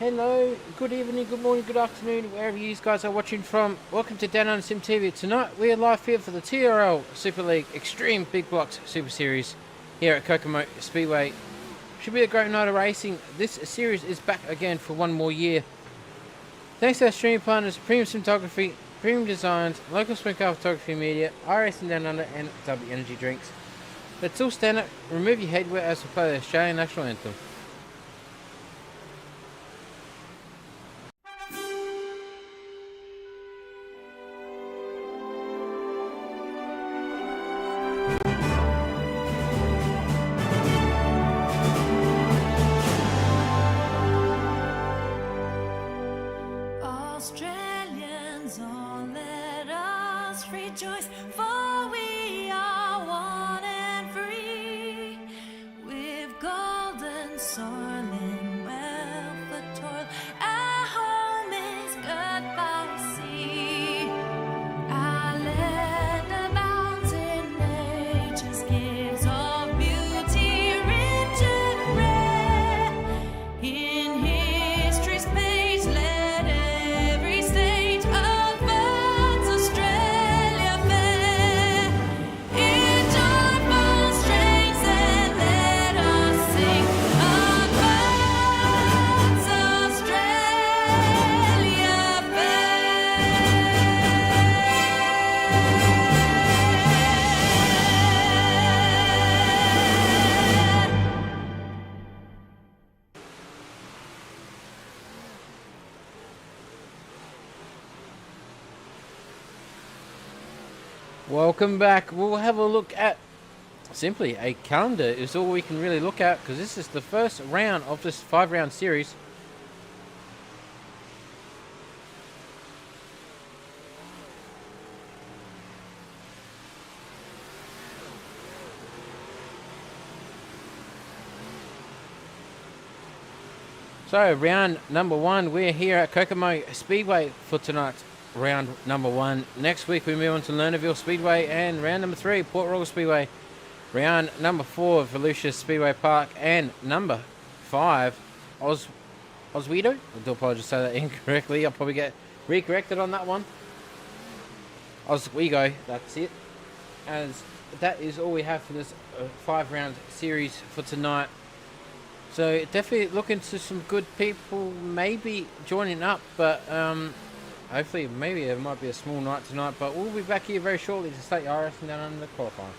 Hello, good evening, good morning, good afternoon, wherever you guys are watching from. Welcome to Downunder SimTV. Tonight we are live here for the TRL Super League Xtreme Big Blocks Super Series here at Kokomo Speedway. Should be a great night of racing. This series is back again for one more year. Thanks to our streaming partners, Premium Simtography, Premium Designs, Local Sprintcar Photography Media, iRacing Downunder and W Energy Drinks. Let's all stand up, remove your headwear as we play the Australian National Anthem. Australians, oh, let us rejoice, for we are one and free, with golden soil and wealth of toil. Our home is good by sea. Our land abounds in nature's gifts of beauty, rich and rare. In history's page, let every state of birds Australia fair. In joyful strains, and let us sing of birds Australia fair. Welcome back. We'll have a look at simply a calendar is all we can really look at because this is the first round of this 5-round series. So round number 1, we're here at Kokomo Speedway for tonight. Round number 1. Next week we move on to Lernerville Speedway, and round number 3, Port Royal Speedway. Round number 4, Volusia Speedway Park, and number 5, Oswego. I do apologize to say that incorrectly. I'll probably get recorrected on that one. Oswego, that's it. As that is all we have for this 5-round series for tonight. So definitely looking to some good people maybe joining up, but hopefully maybe it might be a small night tonight, but we'll be back here very shortly to start iRacing down under the qualifying.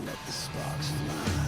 Let the sparks fly.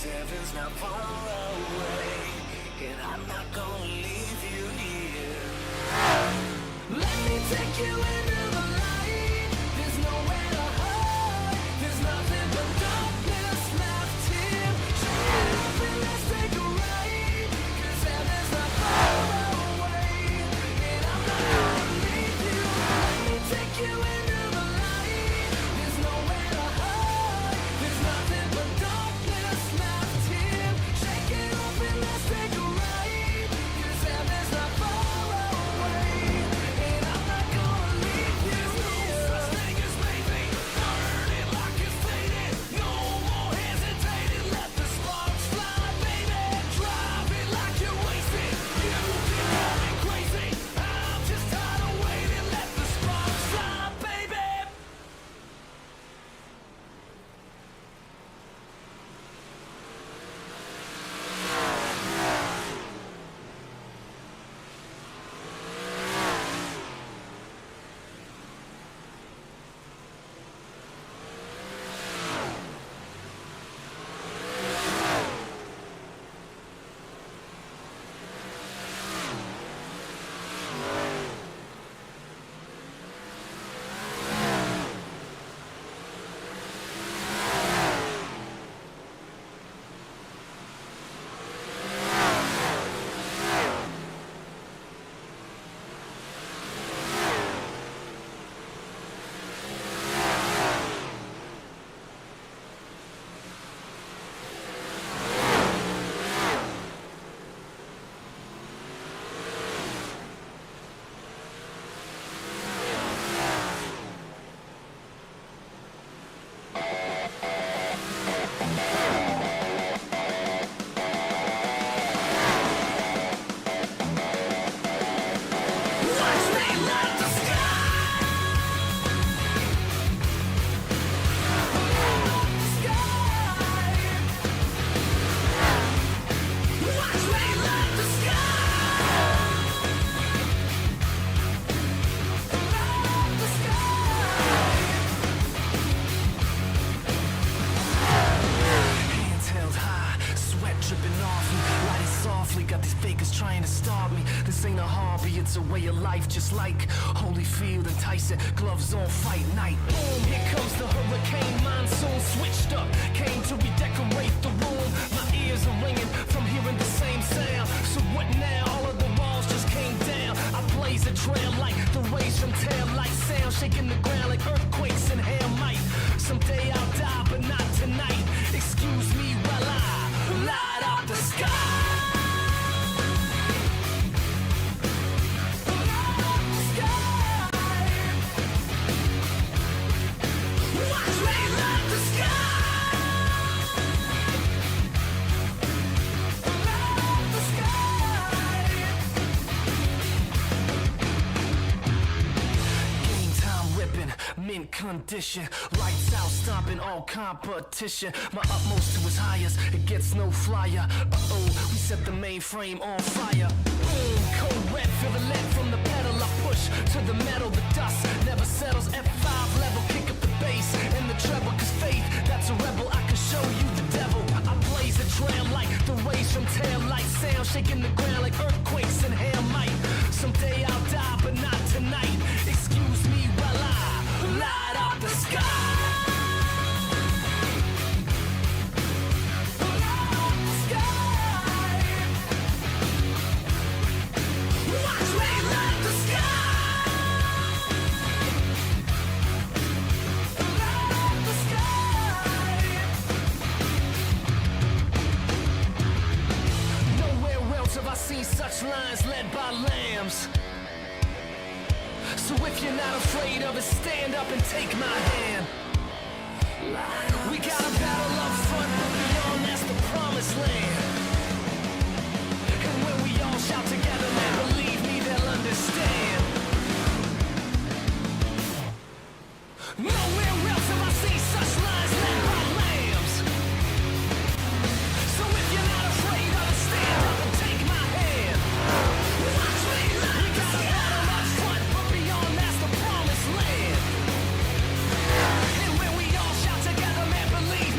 'cause heaven's not far away, and I'm not gonna leave you here. Let me take you into the light. There's nowhere to hide. There's nothing but darkness left here. Shake it up and let's take a ride, 'cause heaven's not far away, and I'm not gonna leave you. Let me take you into the light. There's nowhere to hide. There's nothing but darkness left here. Shake it up and let's take a ride, 'cause heaven's not far away, and I'm not gonna leave you. There's no such thing as maybe. Burn it like it's faded. No more hesitating. Let the sparks fly, baby. Drive it like you're wasted. You drive me crazy. I'm just tired of waiting. Let the sparks fly, baby. Watch me let the sky. Watch me let the Hands held high, sweat dripping off me, lighting softly. Got these fakers trying to stop me. This ain't a hobby, it's a way of life, just like Holyfield and Tyson. Gloves on, fight night. Boom, here comes the hurricane. Monsoon switched up, came to redecorate the room. My ears are ringing from hearing the same sound. So what now? All of the walls just came down. I blaze a trail like the rays from tail light sound, shaking the ground like earthquakes and hail might. Someday I'll die, but not tonight. Excuse me while I light up the sky. Watch me light the sky. Game time ripping, mint condition. Lights out, stomping all competition. My utmost to his highest, it gets no flyer. Uh-oh, we set the mainframe on fire. Boom, cold red, feel the lead from the pedal. I push to the metal, the dust never settles. F5 level, kick up the bass and the treble. 'Cause faith, that's a rebel, I can show you the devil. I blaze a trail like the rays from tail light sound, shaking the ground like earthquakes and hail might. Someday I'll die, but not tonight. Excuse me while I light up the sky. Watch me light the sky. Nowhere else have I seen such lines led by lambs. So if you're not afraid of it, stand up and take my hand. We got a battle up front, but beyond that's the promised land. And when we all shout together, man, believe me, they'll understand. Nowhere else have I seen such lines led by lambs. So if you're not afraid of it, stand up and take my hand. Watch me light the sky. We got a battle up front, but beyond that's the promised land. And when we all shout together, man, believe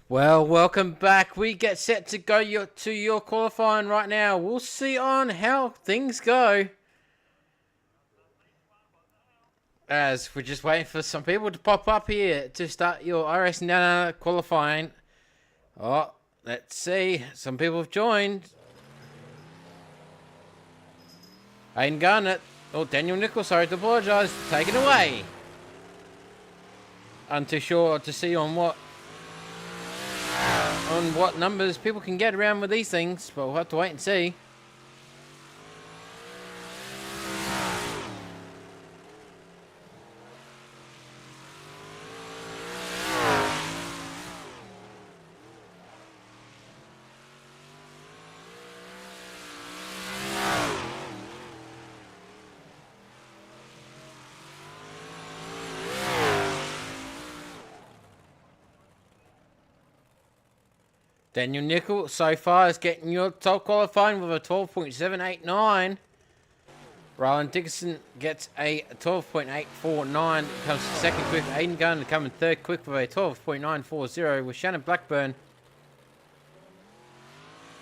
Well, welcome back. We get set to go to your qualifying right now. We'll see on how things go. As we're just waiting for some people to pop up here to start your iRacing Downunder qualifying. Oh, let's see. Some people have joined. Aiden Garnett. Oh, Daniel Nichols, sorry to apologise. Take it away. I'm too sure to see on what numbers people can get around with these things, but we'll have to wait and see. Daniel Nickel so far is getting your top qualifying with a 12.789. Rylan Dickinson gets a 12.849. Comes second quick. Aiden Gunn coming third quick with a 12.940. With Shannon Blackburn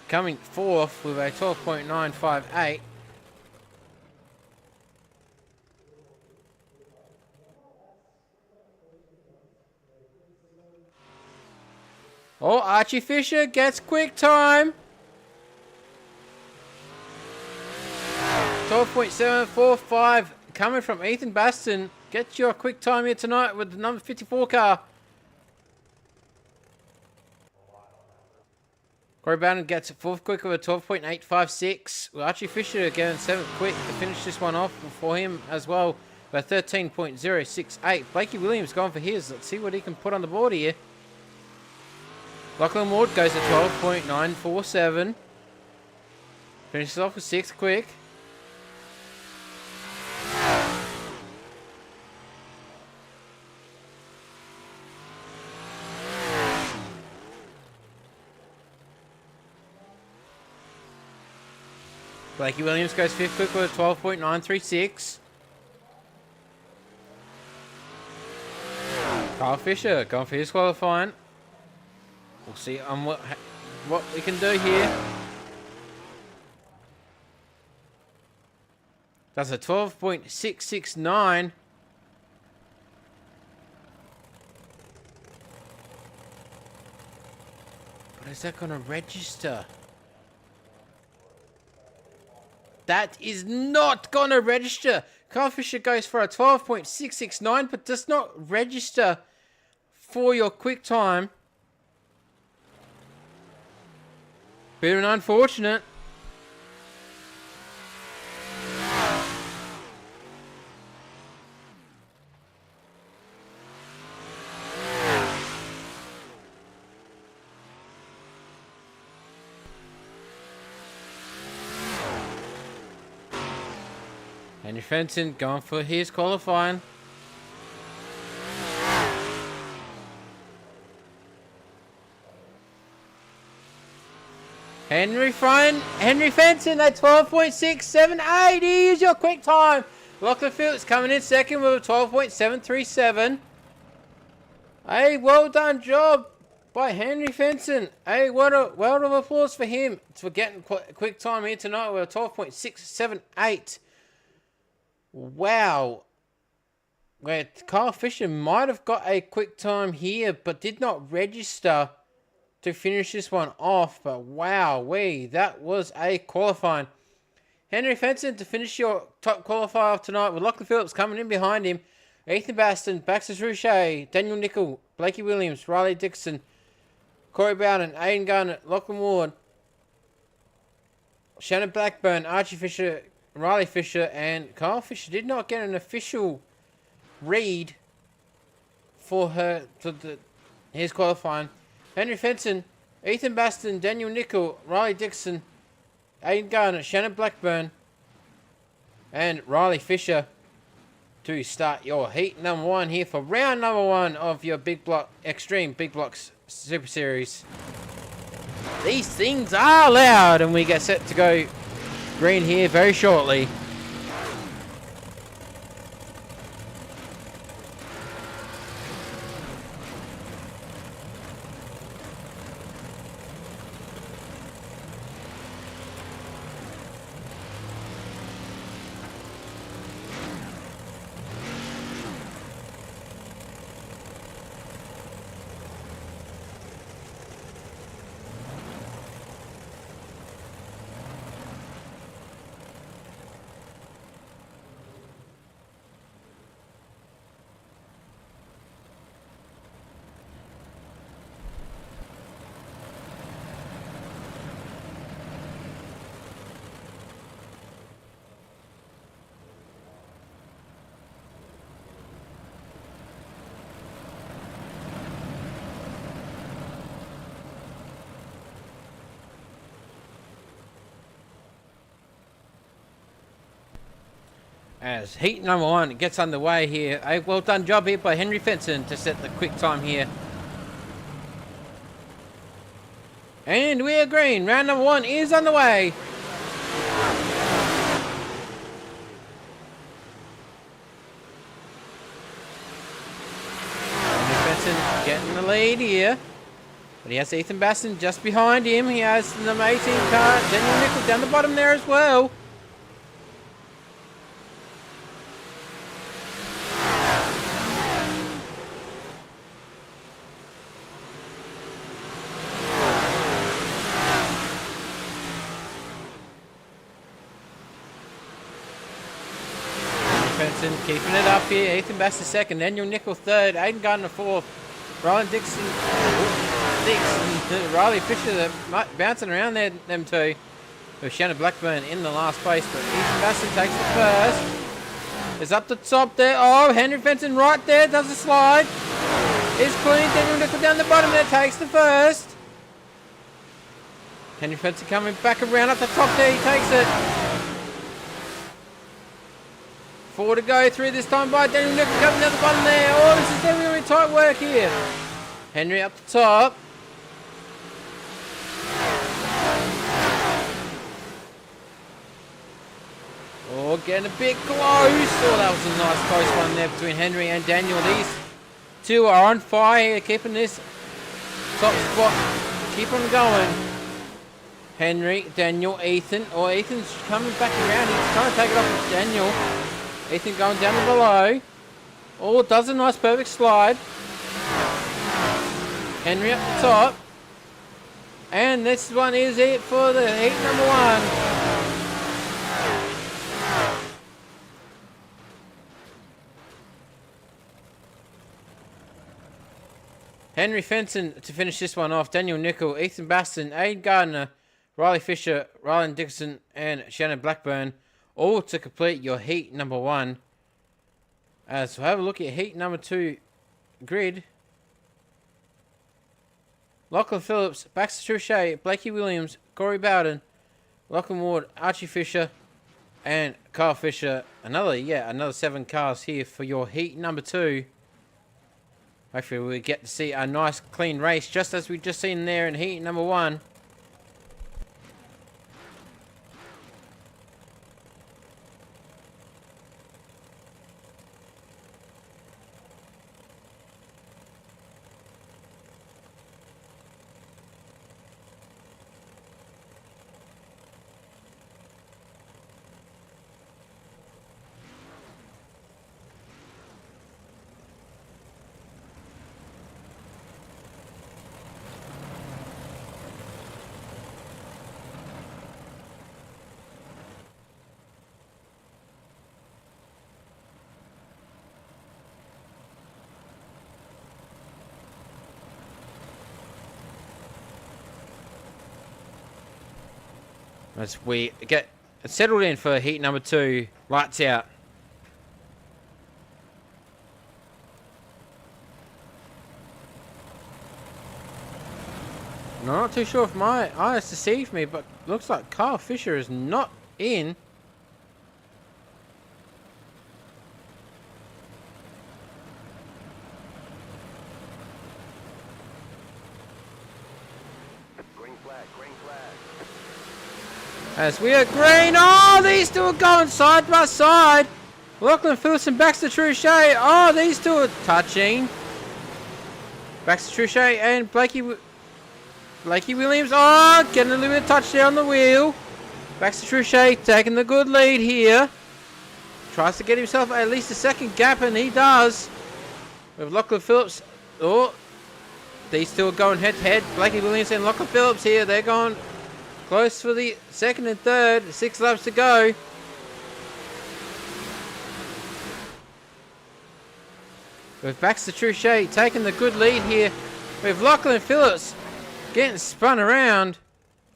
coming fourth with a 12.958. Oh, Archie Fisher gets quick time. 12.745 coming from Ethan Baston. Get your quick time here tonight with the number 54 car. Corey Bowden gets fourth quick with a 12.856. Well, Archie Fisher again seventh quick to finish this one off for him as well by 13.068. Blakey Williams going for his. Let's see what he can put on the board here. Lachlan Ward goes to 12.947. Finishes off with sixth quick. Blakey Williams goes fifth quick with a 12.936. Kyle Fisher going for his qualifying. We'll see on what we can do here. That's a 12.669. But is that going to register? That is not going to register. Kyle Fisher goes for a 12.669, but does not register for your quick time. Bit unfortunate. Henry Fenton going for his qualifying. Henry Fenton at 12.678. Here's your quick time. Lachlan Phillips coming in second with a 12.737. Hey, well done job by Henry Fenton. Hey, what a round of applause for him for getting quick time here tonight with a 12.678. Wow. Where Kyle Fisher might have got a quick time here, but did not register to finish this one off. But wow, that was a qualifying. Henry Fenton to finish your top qualifier off tonight with Lachlan Phillips coming in behind him. Ethan Baston, Baxter Rouchet, Daniel Nickel, Blakey Williams, Riley Dixon, Corey Bowden, Aiden Garnett, Lachlan Ward, Shannon Blackburn, Archie Fisher, Riley Fisher, and Kyle Fisher did not get an official read for his qualifying. Henry Fenton, Ethan Baston, Daniel Nickel, Riley Dixon, Aiden Garnett, Shannon Blackburn, and Riley Fisher to start your heat number one here for round number one of your Xtreme Big Blocks Super Series. These things are loud, and we get set to go green here very shortly. as heat number 1 gets underway here. A well done job here by Henry Fenton to set the quick time here. And we are green. Round number 1 is underway. Henry Fenton getting the lead here. But he has Ethan Basson just behind him. He has the number 18 car, Daniel Nickel, down the bottom there as well. Benson keeping it up here. Ethan Basson second, Daniel Nickel third, Aiden Gardner fourth, Roland Dixon, Riley Fisher, they're bouncing around there, them two. With Shannon Blackburn in the last place, but Ethan Basson takes the first. Is up the top there. Oh, Henry Fenton right there, does the slide. Is clean. Daniel Nickel down the bottom there, takes the first. Henry Fenton coming back around up the top there, he takes it. 4 to go, 3 this time by Daniel Nickel coming down the bottom there. Oh, this is really tight work here. Henry up the top. Oh, getting a bit close. Oh, that was a nice close one there between Henry and Daniel. These two are on fire here, keeping this top spot. Keep on going. Henry, Daniel, Ethan. Oh, Ethan's coming back around. He's trying to take it off with Daniel. Ethan going down below. Oh, does a nice perfect slide. Henry up the top. And this one is it for the heat number 1. Henry Fenton to finish this one off. Daniel Nickel, Ethan Baston, Aiden Gardner, Riley Fisher, Rylan Dixon, and Shannon Blackburn, all to complete your heat number 1. So have a look at heat number 2 grid. Lachlan Phillips, Baxter Truchet, Blakey Williams, Corey Bowden, Lachlan Ward, Archie Fisher, and Kyle Fisher. Another 7 cars here for your heat number 2. Hopefully we get to see a nice clean race, just as we just seen there in heat number 1. As we get settled in for heat number 2, lights out. I'm not too sure if my eyes deceived me, but looks like Kyle Fisher is not in. As we are green. Oh, these two are going side by side. Lachlan Phillips and Baxter Truchet. Oh, these two are touching. Baxter Truchet and Blakey Williams. Oh, getting a little bit of touch there on the wheel. Baxter Truchet taking the good lead here. Tries to get himself at least a second gap, and he does. With Lachlan Phillips. Oh, these two are going head to head. Blakey Williams and Lachlan Phillips here. They're going close for the second and third. 6 laps to go. With Baxter Truchet taking the good lead here. With Lachlan Phillips getting spun around.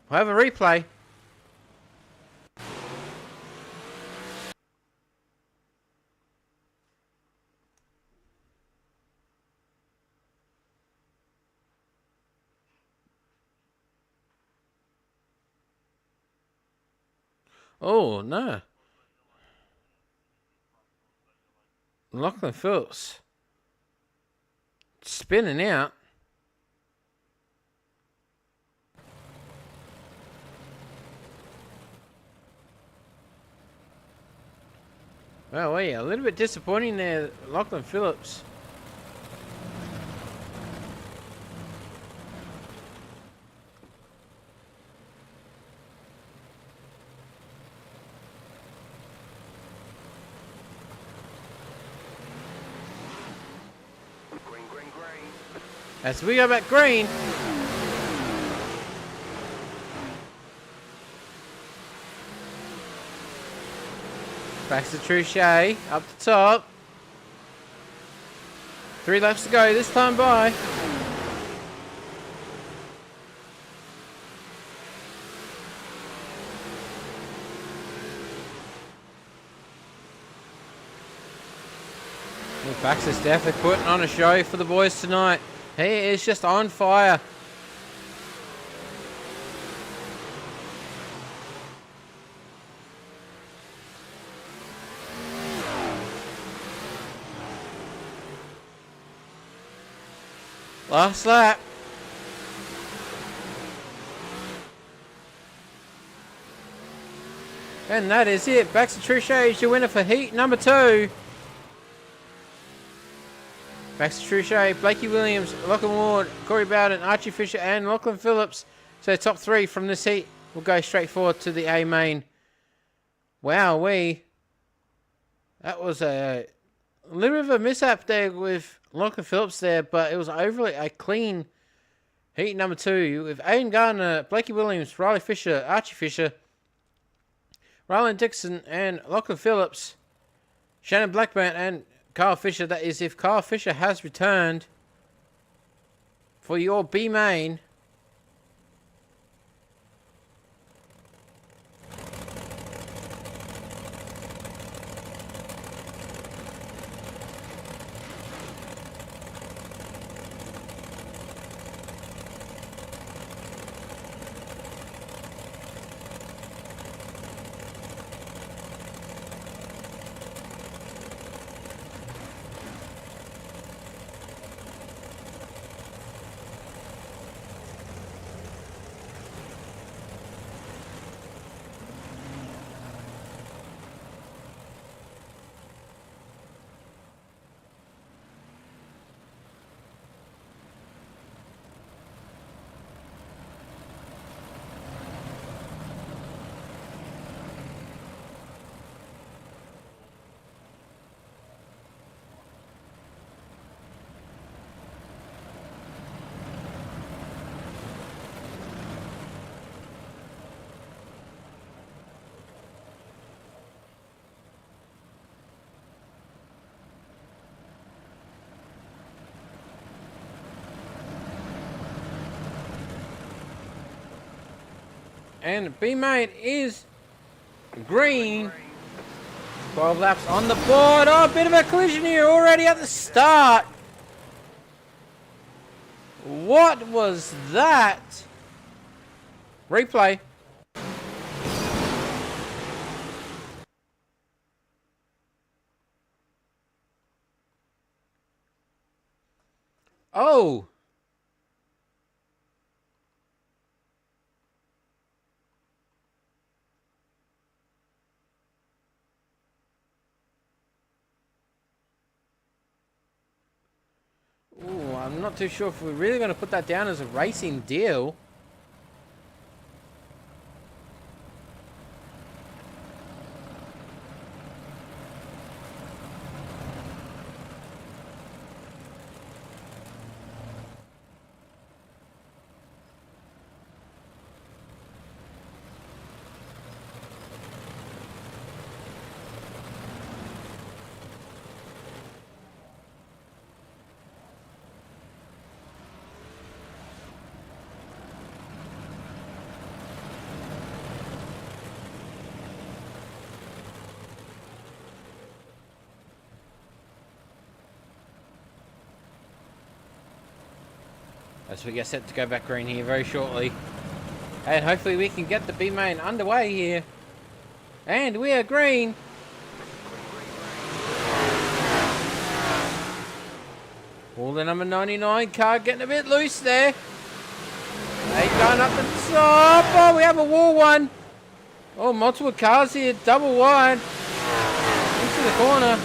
We'll have a replay. Oh, no. Lachlan Phillips spinning out. Well, wait, a little bit disappointing there, Lachlan Phillips. Green, green, green. As we go back green. Back to Truchet, up the top. 3 laps to go, this time by. Baxter's definitely putting on a show for the boys tonight. He is just on fire. Last lap. And that is it. Baxter Truchet is your winner for heat number 2. Baxter Truchet, Blakey Williams, Lachlan Ward, Corey Bowden, Archie Fisher, and Lachlan Phillips. So top 3 from this heat will go straight forward to the A main. Wowee. That was a little bit of a mishap there with Lachlan Phillips there, but it was overly a clean heat number 2 with Aiden Gardner, Blakey Williams, Riley Fisher, Archie Fisher, Ryland Dixon, and Lachlan Phillips, Shannon Blackburn, and Kyle Fisher. That is if Kyle Fisher has returned for your B main. And B main is green. 12 laps on the board. Oh, a bit of a collision here already at the start. What was that? Replay. Oh. Ooh, I'm not too sure if we're really going to put that down as a racing deal. As we get set to go back green here very shortly. And hopefully we can get the B main underway here. And we are green. the number 99 car getting a bit loose there. They going up the top. Oh, we have a wall one. Oh, multiple cars here, double wide. Into the corner.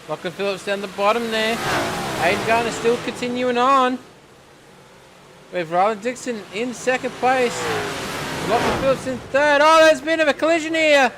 Lachlan Phillips down the bottom there. Aiden Garner still continuing on. With Riley Dixon in second place. Lachlan Phillips in third. Oh, there's a bit of a collision here.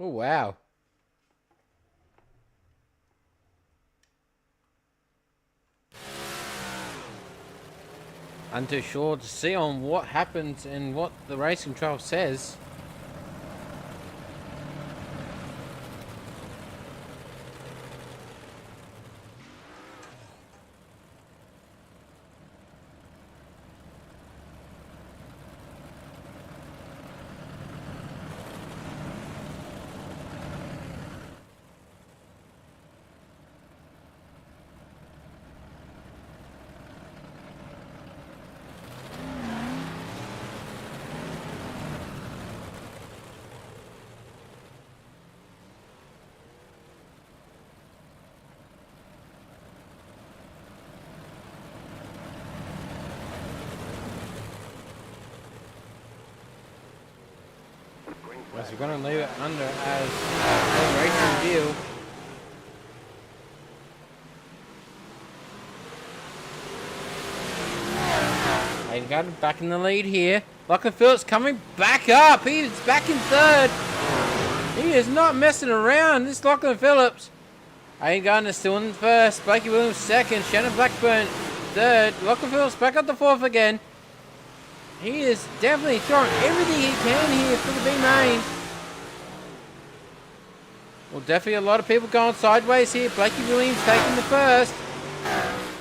Oh, wow. I'm too sure to see on what happens and what the race control says. So we're going to leave it under as a racing deal. They've got him back in the lead here. Lachlan Phillips coming back up. He's back in third. He is not messing around. This Lachlan Phillips. Aiden Gardner still in first. Blakey Williams second. Shannon Blackburn third. Lachlan Phillips back up to fourth again. He is definitely throwing everything he can here for the B main. Well, definitely a lot of people going sideways here. Blakey Williams taking the first.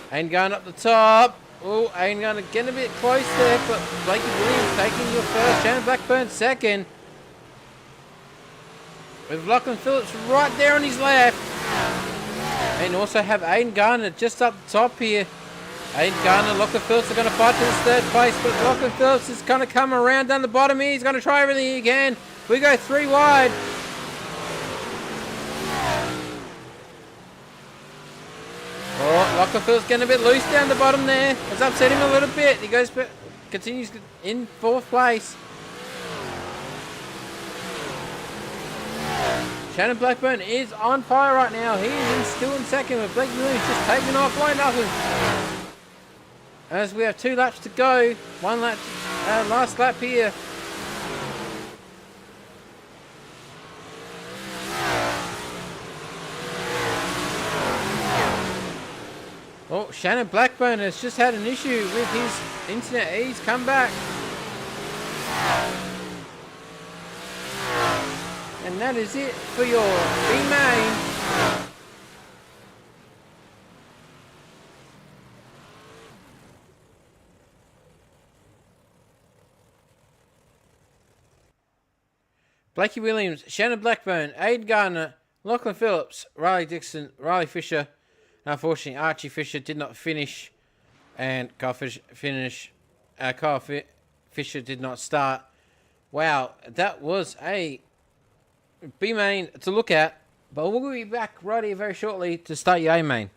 Aiden going up the top. Oh, Aiden going to get a bit close there, but Blakey Williams taking your first. Shannon Blackburn second. With Lachlan Phillips right there on his left. And also have Aiden Garner just up the top here. Aiden Garner, Lachlan Phillips are going to fight for this third place, but Lachlan Phillips is going to come around down the bottom here. He's going to try everything he can. We go 3 wide. Oh, Lachlan Phillips getting a bit loose down the bottom there. It's upset him a little bit. He goes, continues in 4th place. Shannon Blackburn is on fire right now. He is still in second with Blake Williams just taking off like nothing. As we have 2 laps to go. 1 lap, last lap here. Oh, Shannon Blackburn has just had an issue with his internet. He's come back. And that is it for your B main. Blakey Williams, Shannon Blackburn, Aiden Gardner, Lachlan Phillips, Riley Dixon, Riley Fisher. Unfortunately, Archie Fisher did not finish, and Kyle Fisher did not start. Wow, that was a B main to look at, but we'll be back right here very shortly to start your A main.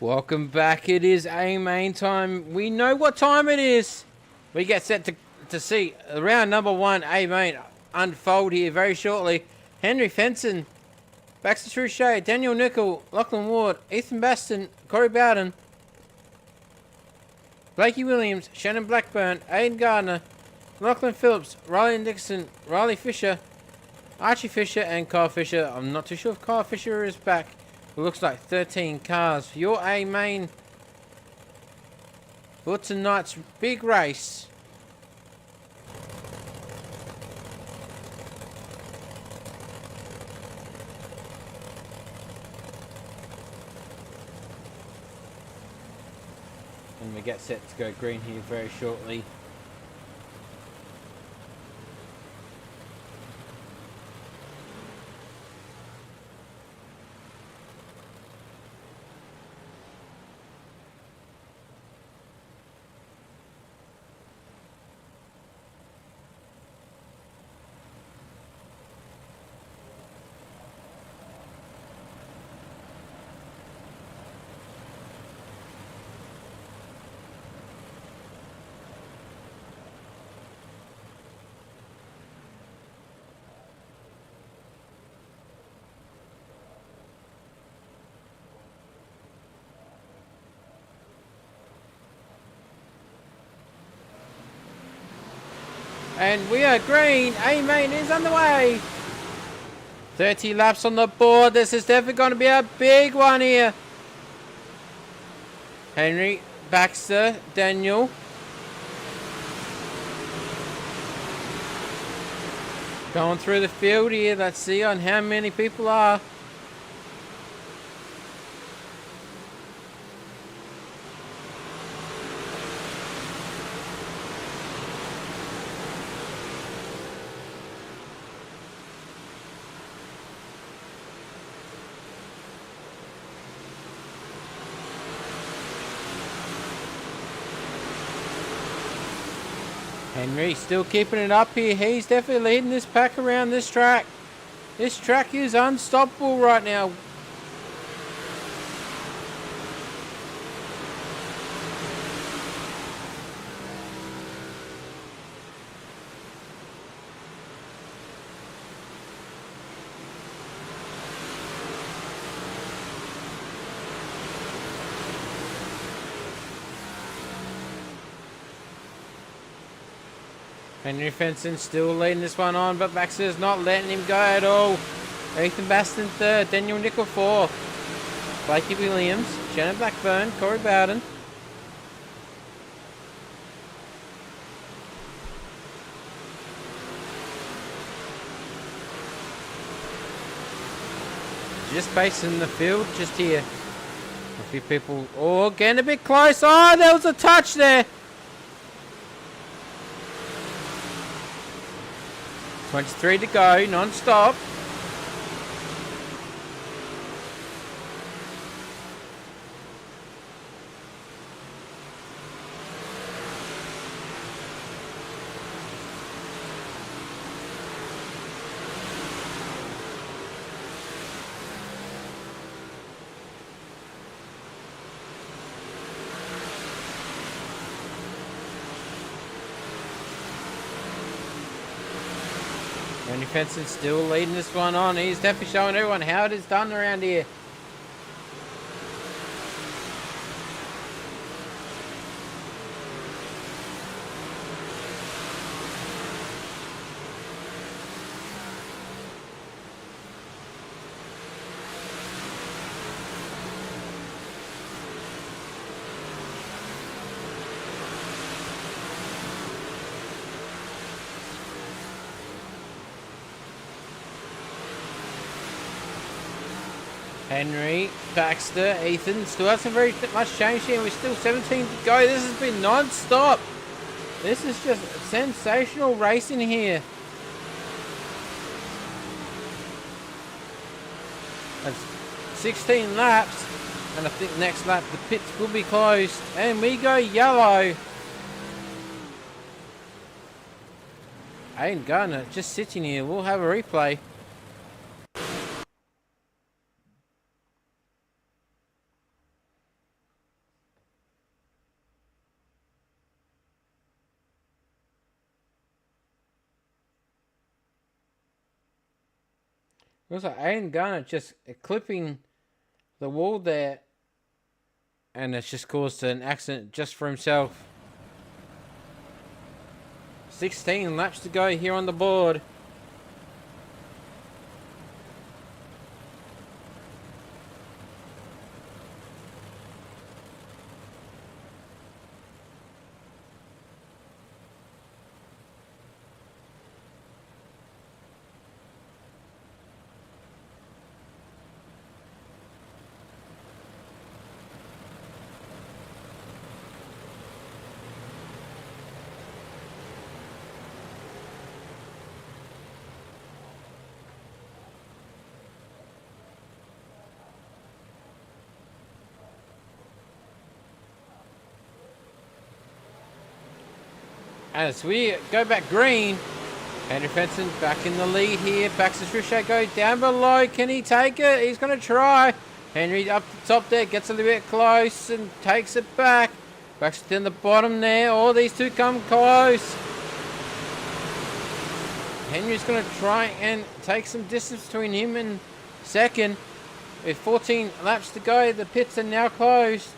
Welcome back. It is A-Main time. We know what time it is. We get set to see round number 1 A-Main unfold here very shortly. Henry Fenson, Baxter Truchet, Daniel Nicol, Lachlan Ward, Ethan Baston, Corey Bowden, Blakey Williams, Shannon Blackburn, Aiden Gardner, Lachlan Phillips, Riley Dixon, Riley Fisher, Archie Fisher, and Kyle Fisher. I'm not too sure if Kyle Fisher is back. It looks like 13 cars for your A-Main for tonight's big race. And we get set to go green here very shortly. And we are green. A-Main is underway. 30 laps on the board. This is definitely going to be a big one here. Henry, Baxter, Daniel. Going through the field here. Let's see on how many people are. Henry still keeping it up here. He's definitely leading this pack around this track. This track is unstoppable right now. Henry Fenson still leading this one on, but Baxter's not letting him go at all. Ethan Baston third, Daniel Nicol fourth, Blakey Williams, Shannon Blackburn, Corey Bowden. Just pacing the field, just here. A few people, oh, getting a bit close. Oh, there was a touch there. 23 to go, non-stop. Henry Fenson still leading this one on. He's definitely showing everyone how it is done around here. Henry, Baxter, Ethan, still hasn't very much change here. We're still 17 to go. This has been non-stop. This is just sensational racing here. That's 16 laps, and I think next lap the pits will be closed, and we go yellow. Aiden Gardner just sitting here. We'll have a replay. Looks like Aiden Garner just clipping the wall there. And it's just caused an accident just for himself. 16 laps to go here on the board. As we go back green, Henry Fenton back in the lead here. Baxter Trichet go down below. Can he take it? He's going to try. Henry up the top there, gets a little bit close and takes it back. Baxter down the bottom there. All these two come close. Henry's going to try and take some distance between him and second. With 14 laps to go, the pits are now closed.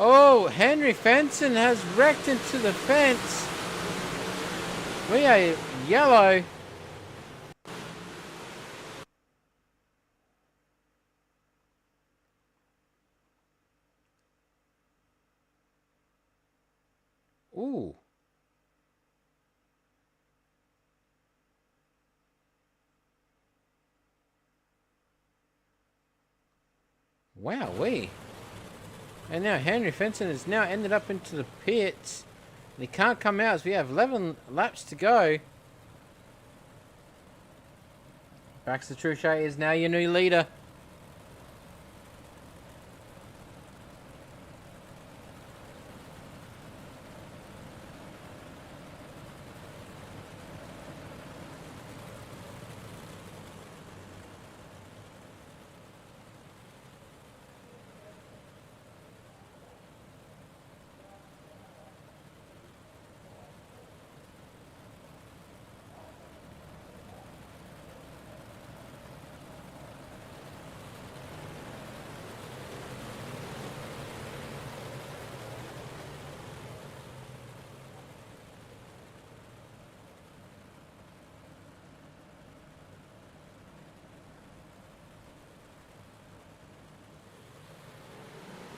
Oh, Henry Fenton has wrecked into the fence. We are yellow. Ooh. Wowee. And now Henry Fenton has now ended up into the pits. And he can't come out as we have 11 laps to go. Baxter Trichet is now your new leader.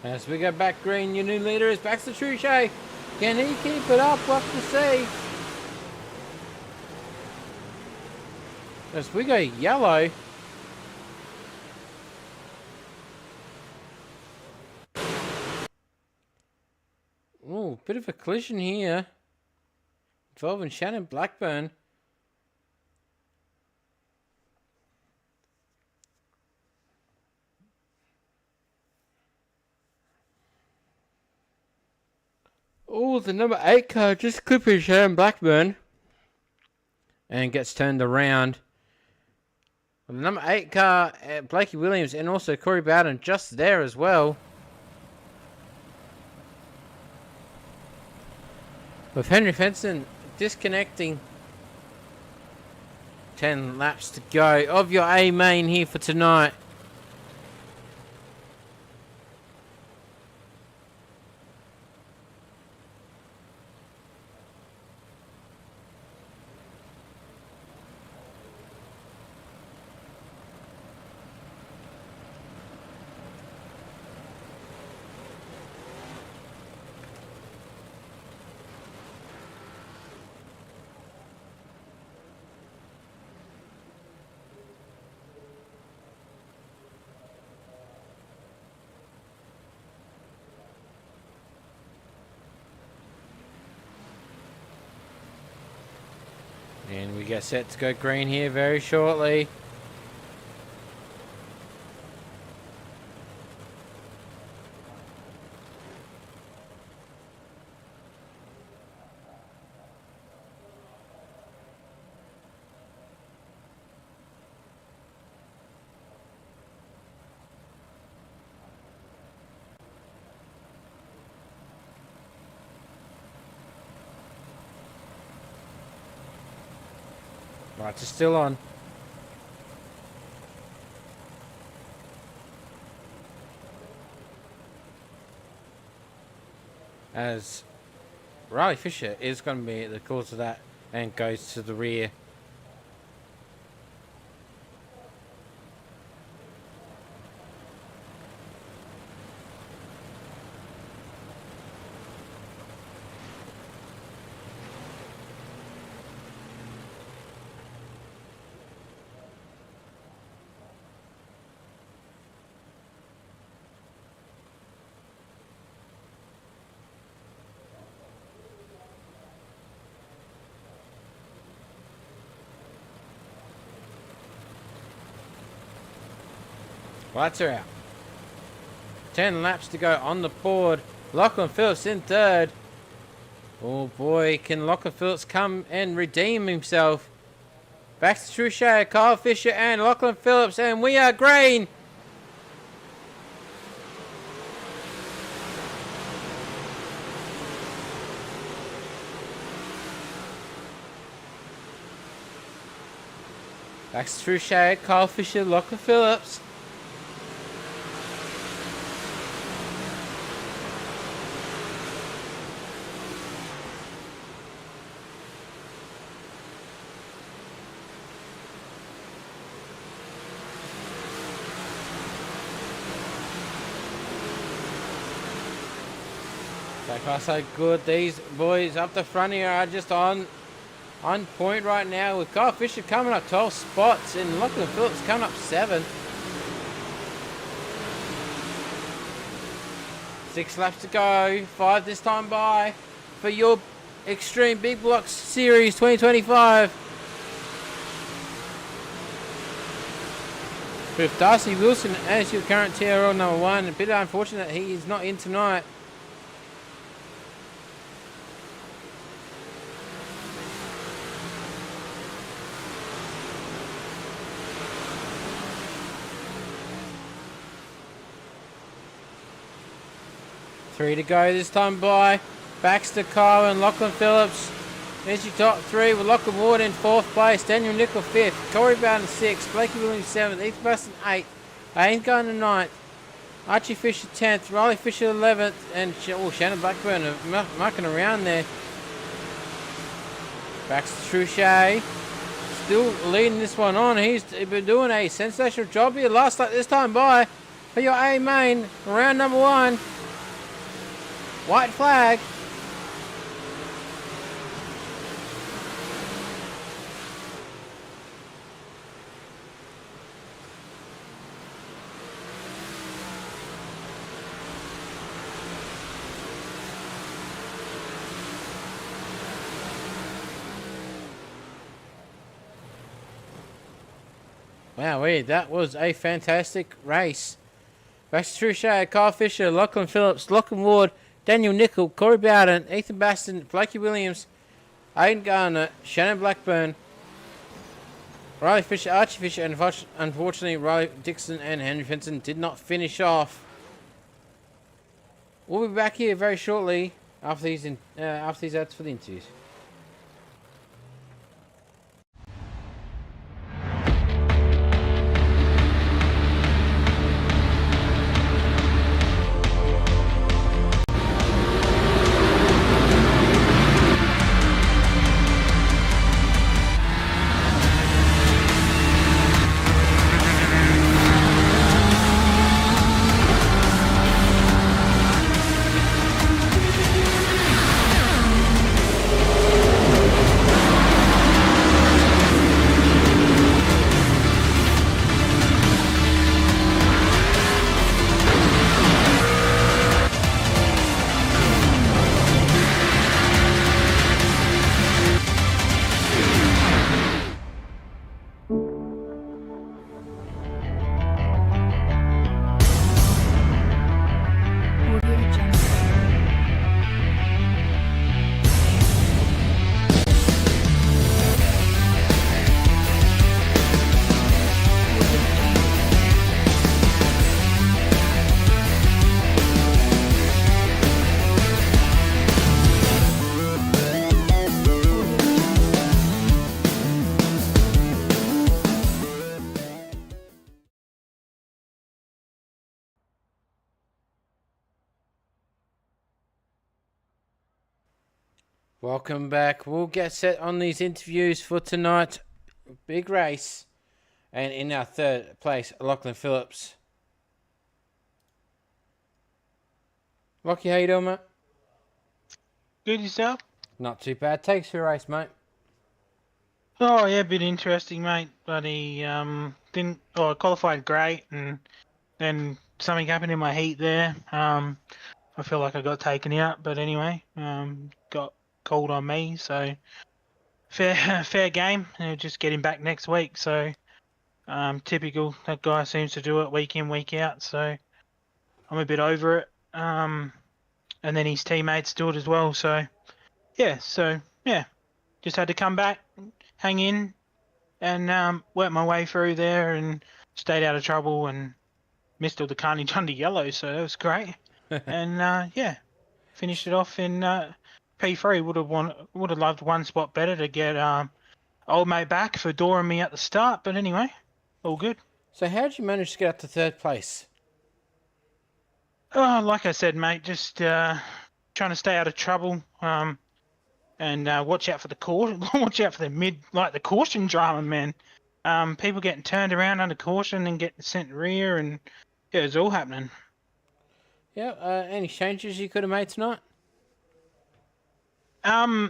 As we go back green, your new leader is Baxter Trichet. Can he keep it up? We'll have to see. As we go yellow. Ooh, bit of a collision here. Involving Shannon Blackburn. Oh, the number 8 car just clipping Shannon Blackburn. And gets turned around. Well, the number 8 car, Blakey Williams and also Corey Bowden just there as well. With Henry Fenton disconnecting. 10 laps to go of your A main here for tonight. And we get set to go green here very shortly. Lights are still on. As Riley Fisher is going to be the cause of that and goes to the rear. Lights are out. 10 laps to go on the board. Lachlan Phillips in third. Oh boy, can Lachlan Phillips come and redeem himself? Baxter Truchet, Kyle Fisher and Lachlan Phillips, and we are green. Baxter Truchet, Kyle Fisher, Lachlan Phillips. So far so good. These boys up the front here are just on point right now, with Kyle Fisher coming up 12 spots and Lachlan Phillips coming up 7. 6 laps to go, 5 this time by for your Xtreme Big Blocks Series 2025. With Darcy Wilson as your current TRL number 1. A bit unfortunate he is not in tonight. Three to go this time by. Baxter, Kyle and Lachlan Phillips. There's your top 3 with Lachlan Ward in 4th place. Daniel Nicol 5th. Corey Bowden 6th. Blakey Williams 7th. Ethan Baston 8th. Aiden going to 9th. Archie Fisher 10th. Riley Fisher 11th. And Shannon Blackburn mucking around there. Baxter Truchet still leading this one on. He's been doing a sensational job here. Last lap this time by for your A main. Round number 1. White flag. Wowee, that was a fantastic race. Baxter Truchet, Kyle Fisher, Lachlan Phillips, Lachlan Ward, Daniel Nicol, Corey Bowden, Ethan Baston, Blakey Williams, Aiden Garner, Shannon Blackburn, Riley Fisher, Archie Fisher, and unfortunately Riley Dixon and Henry Fenton did not finish off. We'll be back here very shortly after these ads for the interviews. Welcome back. We'll get set on these interviews for tonight. Big race. And in our third place, Lachlan Phillips. Lockie, how you doing, mate? Good yourself? Not too bad. Takes for a race, mate. Oh yeah, a bit interesting, mate. But he didn't. Oh, I qualified great, and then something happened in my heat there. I feel like I got taken out, but anyway, got called on me. So fair game. And just get him back next week. So typical. That guy seems to do it week in, week out. So I'm a bit over it. And then his teammates do it as well. So yeah. Just had to come back, hang in, and work my way through there and stayed out of trouble and missed all the carnage under yellow, so that was great. And finished it off in P3. Would have loved one spot better to get old mate back for dooring me at the start, but anyway, all good. So how did you manage to get up to third place? Oh, like I said, mate, just trying to stay out of trouble. And watch out for the watch out for the caution drama, man. People getting turned around under caution and getting sent rear, and yeah, it's all happening. Yeah. Any changes you could have made tonight? I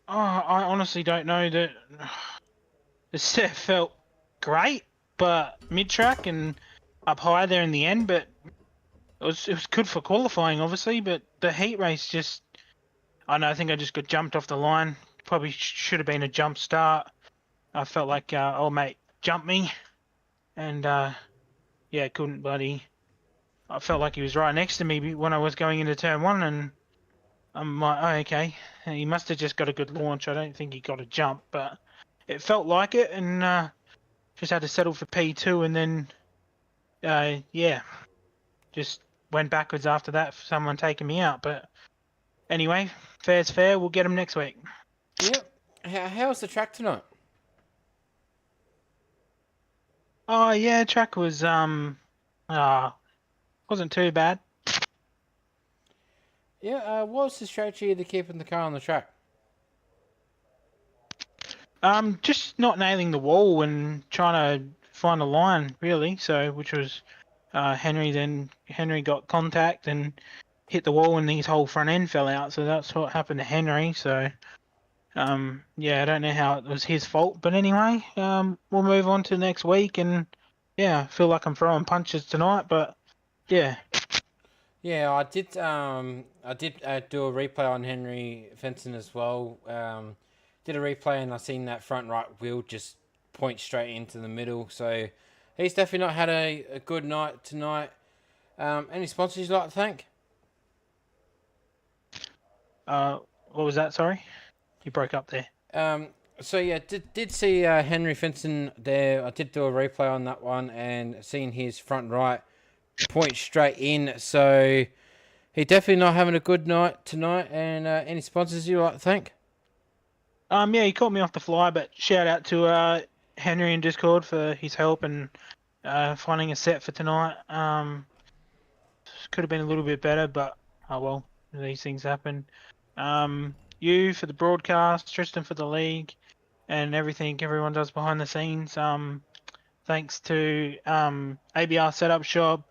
honestly don't know. That the set felt great, but mid track and up high there in the end. But it was good for qualifying, obviously. But the heat race just. I think I just got jumped off the line. Probably should have been a jump start. I felt like old mate jumped me, and couldn't bloody. I felt like he was right next to me when I was going into turn one, and I'm like, oh, okay. He must have just got a good launch. I don't think he got a jump, but it felt like it, and just had to settle for P2, and then just went backwards after that for someone taking me out, but. Anyway, fair's fair. We'll get him next week. Yep. How was the track tonight? Oh yeah, track was wasn't too bad. Yeah. What was the strategy to keeping the car on the track? Just not nailing the wall and trying to find a line really. So which was Henry. Then Henry got contact and. Hit the wall and his whole front end fell out, so that's what happened to Henry. So, I don't know how it was his fault, but anyway, we'll move on to next week, and yeah, I feel like I'm throwing punches tonight, but yeah. Yeah, I did. Do a replay on Henry Fenton as well. Did a replay and I seen that front right wheel just point straight into the middle. So he's definitely not had a good night tonight. Any sponsors you'd like to thank? What was that? Sorry, you broke up there. So yeah, did see Henry Fenton there. I did do a replay on that one and seen his front right point straight in. So he definitely not having a good night tonight. And any sponsors you'd like to thank? Yeah, he caught me off the fly, but shout out to Henry in Discord for his help and finding a set for tonight. Could have been a little bit better, but oh well, these things happen. You for the broadcast, Tristan for the league, and everything everyone does behind the scenes. Thanks to ABR Setup Shop,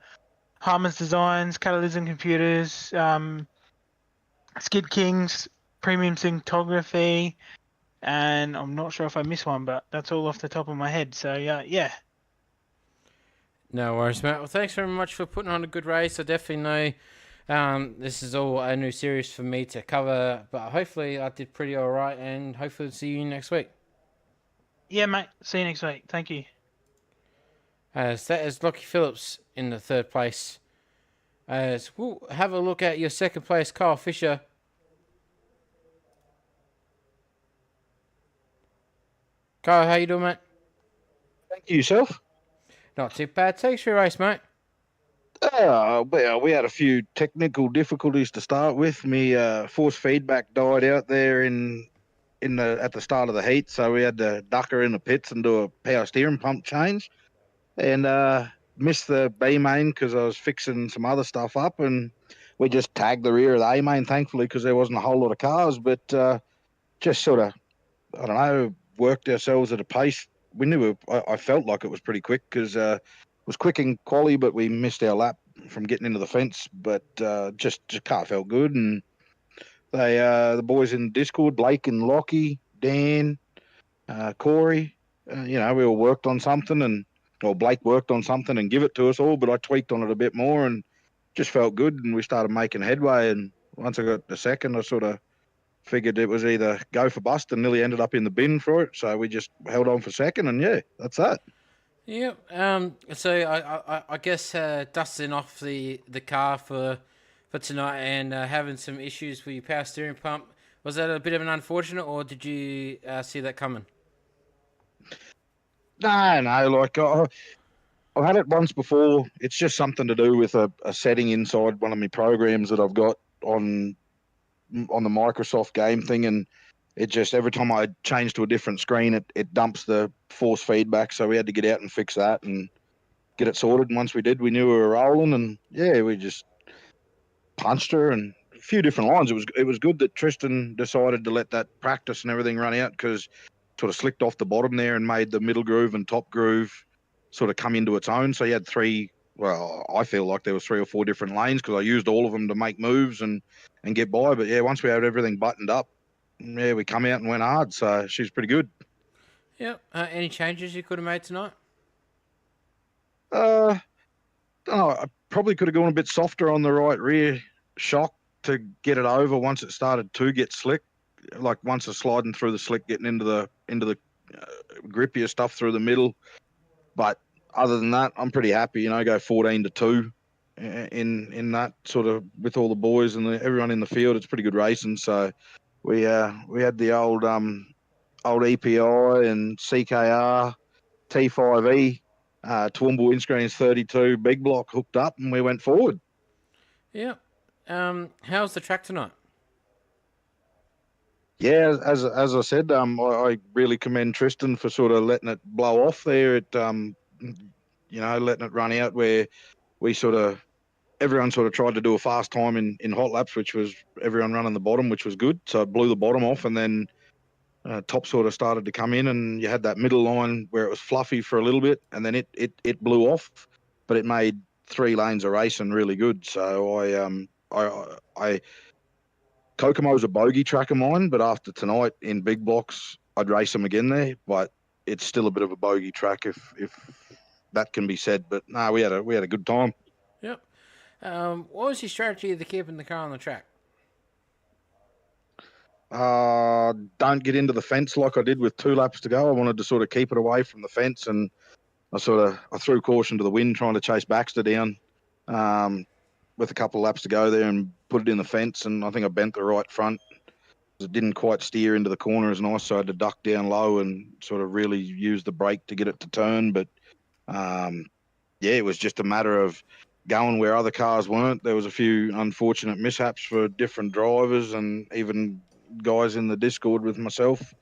Harmon's Designs, Catalysm Computers, Skid Kings, Premium Simtography, and I'm not sure if I missed one, but that's all off the top of my head. So yeah. No worries, mate. Well, thanks very much for putting on a good race. I definitely know. This is all a new series for me to cover, but hopefully I did pretty alright, and hopefully see you next week. Yeah, mate. See you next week. Thank you. As that is Lockie Phillips in the third place. As we'll have a look at your second place, Kyle Fisher. Kyle, how you doing, mate? Thank you, yourself. Not too bad. Takes for your race, mate. Well, we had a few technical difficulties to start with. Me force feedback died out there at the start of the heat, so we had to duck her in the pits and do a power steering pump change, and missed the B main because I was fixing some other stuff up, and we just tagged the rear of the A main, thankfully, because there wasn't a whole lot of cars. But just sort of, I don't know, worked ourselves at a pace. We knew I felt like it was pretty quick because it was quick in quali, but we missed our lap from getting into the fence. But just car felt good, and they the boys in Discord, Blake and Lockie, Dan, Corey, we all worked on something, or Blake worked on something and give it to us all, but I tweaked on it a bit more and just felt good, and we started making headway. And once I got the second, I sort of figured it was either go for bust, and nearly ended up in the bin for it. So we just held on for second, and yeah, that's that. Yep. So I guess dusting off the car for tonight and having some issues with your power steering pump, was that a bit of an unfortunate, or did you see that coming? No, like I've had it once before. It's just something to do with a setting inside one of my programs that I've got on the Microsoft game thing, and it just every time I change to a different screen, it dumps the force feedback. So we had to get out and fix that and get it sorted. And once we did, we knew we were rolling, and yeah, we just punched her and a few different lines. It was good that Tristan decided to let that practice and everything run out, because sort of slicked off the bottom there and made the middle groove and top groove sort of come into its own. So you had three. Well, I feel like there was 3 or 4 different lanes because I used all of them to make moves and get by. But yeah, once we had everything buttoned up, yeah, we come out and went hard. So she's pretty good. Yep. Any changes you could have made tonight? Don't know, I probably could have gone a bit softer on the right rear shock to get it over once it started to get slick. Like once it's sliding through the slick, getting into the grippier stuff through the middle. But other than that, I'm pretty happy. Go 14-2 in that sort of with all the boys and everyone in the field. It's pretty good racing. So we had the old EPI and CKR T5E Toowoomba windscreens 32 big block hooked up, and we went forward. Yep. How's the track tonight? Yeah, as I said, I really commend Tristan for sort of letting it blow off there. Letting it run out where everyone sort of tried to do a fast time in hot laps, which was everyone running the bottom, which was good. So it blew the bottom off, and then top sort of started to come in, and you had that middle line where it was fluffy for a little bit, and then it blew off, but it made 3 lanes of racing really good. So I Kokomo's a bogey track of mine, but after tonight in big blocks, I'd race them again there. But it's still a bit of a bogey track if that can be said. But no, we had a good time. Yep. What was your strategy to keeping the car on the track? Don't get into the fence like I did with 2 laps to go. I wanted to sort of keep it away from the fence, and I threw caution to the wind, trying to chase Baxter down with a couple of laps to go there, and put it in the fence. And I think I bent the right front. It didn't quite steer into the corner as nice, so I had to duck down low and sort of really use the brake to get it to turn. But it was just a matter of going where other cars weren't. There was a few unfortunate mishaps for different drivers and even guys in the Discord with myself.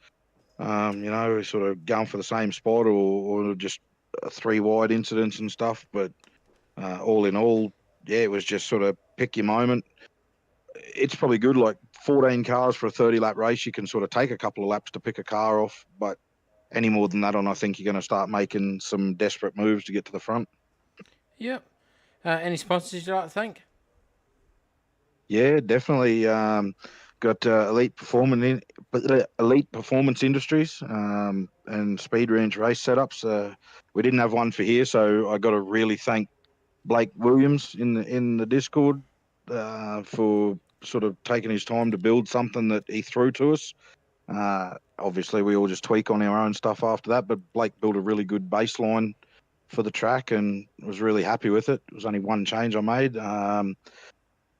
Sort of going for the same spot or just 3 wide incidents and stuff. But all in all, it was just sort of pick your moment. It's probably good, like 14 cars for a 30-lap race. You can sort of take a couple of laps to pick a car off, but any more than that on, I think you're going to start making some desperate moves to get to the front. Yep. Any sponsors you'd like to thank? Yeah, definitely. Got Elite Performance Industries and Speed Ranch Race Setups. We didn't have one for here, so I got to really thank Blake Williams in the Discord for sort of taking his time to build something that he threw to us. Obviously, we all just tweak on our own stuff after that, but Blake built a really good baseline for the track and was really happy with it. It was only one change I made.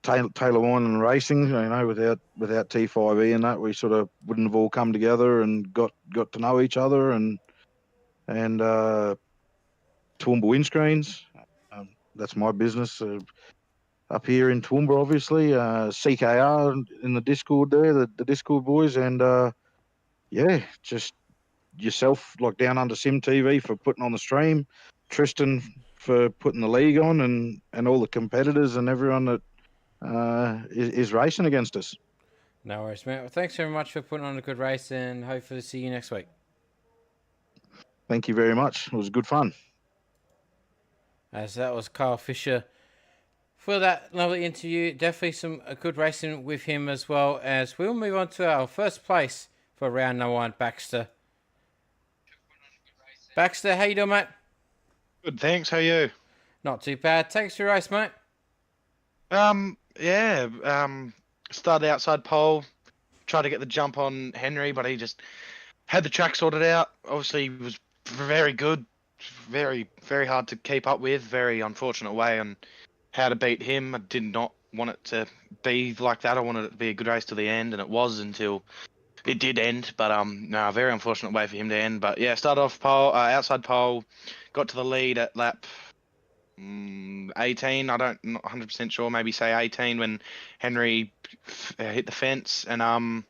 Taylor Wine and Racing, without T5E and that, we sort of wouldn't have all come together and got to know each other, and Toowoomba Windscreens. That's my business up here in Toowoomba, obviously. CKR in the Discord there, the Discord boys, and just yourself, like Downunder SimTV for putting on the stream, Tristan for putting the league on, and all the competitors and everyone that is racing against us. No worries, mate. Well, thanks very much for putting on a good race, and hopefully see you next week. Thank you very much. It was good fun. As that was Kyle Fisher for that lovely interview. Definitely some good racing with him, as well as we'll move on to our first place for round number 1, Baxter. Baxter, how you doing, mate? Good, thanks. How are you? Not too bad. Thanks for your race, mate. Yeah. Started outside pole, tried to get the jump on Henry, but he just had the track sorted out. Obviously, he was very good, very, very hard to keep up with. Very unfortunate way on how to beat him. I did not want it to be like that. I wanted it to be a good race to the end, and it was until it did end. But no, very unfortunate way for him to end. But yeah, started off pole, outside pole, got to the lead at lap 18. I don't, not 100% sure. Maybe say 18 when Henry hit the fence, and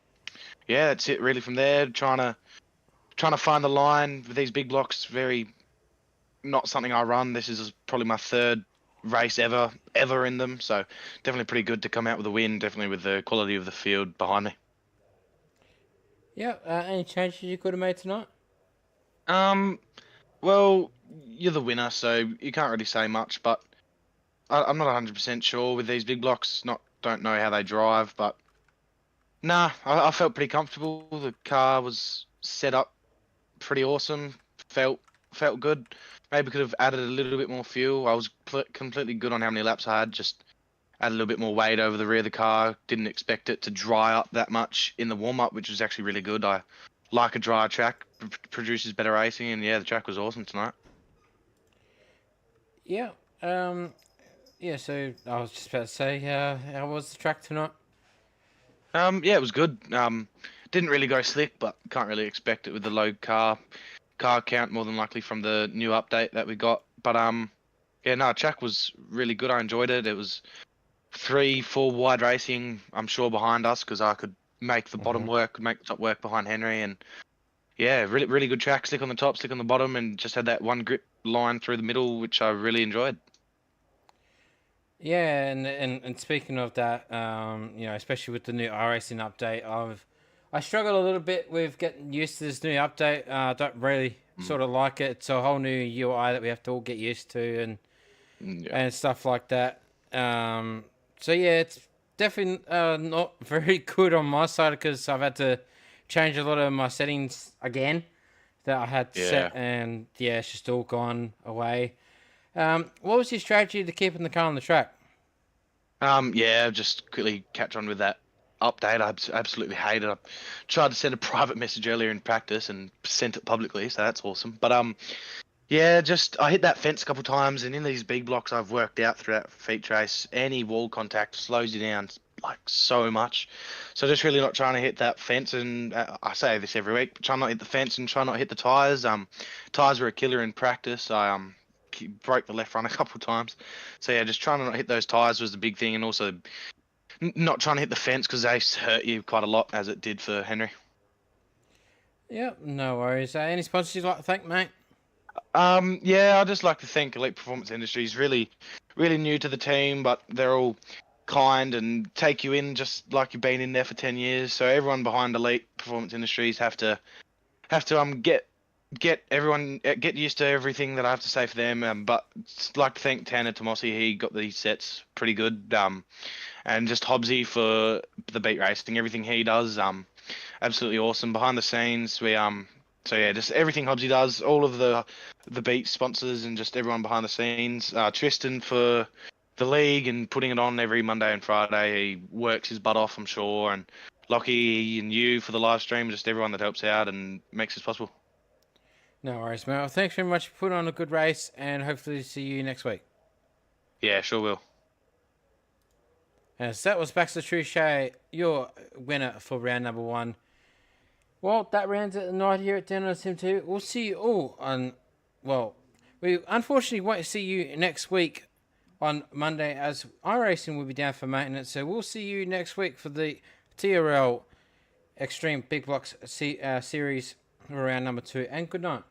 yeah, that's it really from there. Trying to find the line with these big blocks. Very not something I run. This is probably my third race ever in them. So definitely pretty good to come out with a win. Definitely with the quality of the field behind me. Yeah. Any changes you could have made tonight? Well, you're the winner, so you can't really say much. But I'm not 100% sure with these big blocks. Don't know how they drive, but nah, I felt pretty comfortable. The car was set up pretty awesome. Felt good. Maybe could have added a little bit more fuel. I was completely good on how many laps I had. Just add a little bit more weight over the rear of the car. Didn't expect it to dry up that much in the warm-up, which was actually really good. I like a dry track, produces better racing, and yeah, the track was awesome tonight. Yeah. Yeah, so I was just about to say, how was the track tonight? Yeah, it was good. Didn't really go slick, but can't really expect it with the low car count, more than likely from the new update that we got. But yeah, no, track was really good. I enjoyed it. It was 3-4 wide racing, I'm sure, behind us, because I could make the bottom work, could make the top work behind Henry, and yeah, really good track. Slick on the top, slick on the bottom, and just had that one grip line through the middle, which I really enjoyed. Yeah, and speaking of that, you know, especially with the new iRacing update, I struggle a little bit with getting used to this new update. I don't really sort of like it. It's a whole new UI that we have to all get used to, and stuff like that. So yeah, it's definitely not very good on my side because I've had to change a lot of my settings again that I had set, and yeah, it's just all gone away. What was your strategy to keeping the car on the track? Yeah, just quickly catch on with that update. I absolutely hate it. I tried to send a private message earlier in practice and sent it publicly, so that's awesome. But yeah, just I hit that fence a couple times, and in these big blocks, I've worked out throughout feature race, any wall contact slows you down like so much. So just really not trying to hit that fence, and I say this every week, but try not to hit the fence and try not to hit the tires. Tires were a killer in practice. I broke the left front a couple times. So yeah, just trying to not hit those tires was the big thing, and also not trying to hit the fence because they hurt you quite a lot, as it did for Henry. Yeah, no worries. Any sponsors you'd like to thank, mate? Yeah, I'd just like to thank Elite Performance Industries. Really new to the team, but they're all kind and take you in just like you've been in there for 10 years. So everyone behind Elite Performance Industries have to get everyone get used to everything that I have to say for them. But I'd like to thank Tanner Tomosi. He got these sets pretty good. And just Hobbsy for the beat racing, everything he does. Absolutely awesome behind the scenes. So yeah, just everything Hobbsy does, all of the beat sponsors and just everyone behind the scenes. Tristan for the league and putting it on every Monday and Friday. He works his butt off, I'm sure. And Lockie and you for the live stream, just everyone that helps out and makes this possible. No worries, mate. Well, thanks very much for putting on a good race, and hopefully see you next week. Yeah, sure will. As that was Baxter Truchet, your winner for round number 1. Well, that rounds it the night here at Downunder SimTV. We'll see you all on, well, we unfortunately won't see you next week on Monday as iRacing will be down for maintenance. So we'll see you next week for the TRL Xtreme Big Blocks series round number 2. And good night.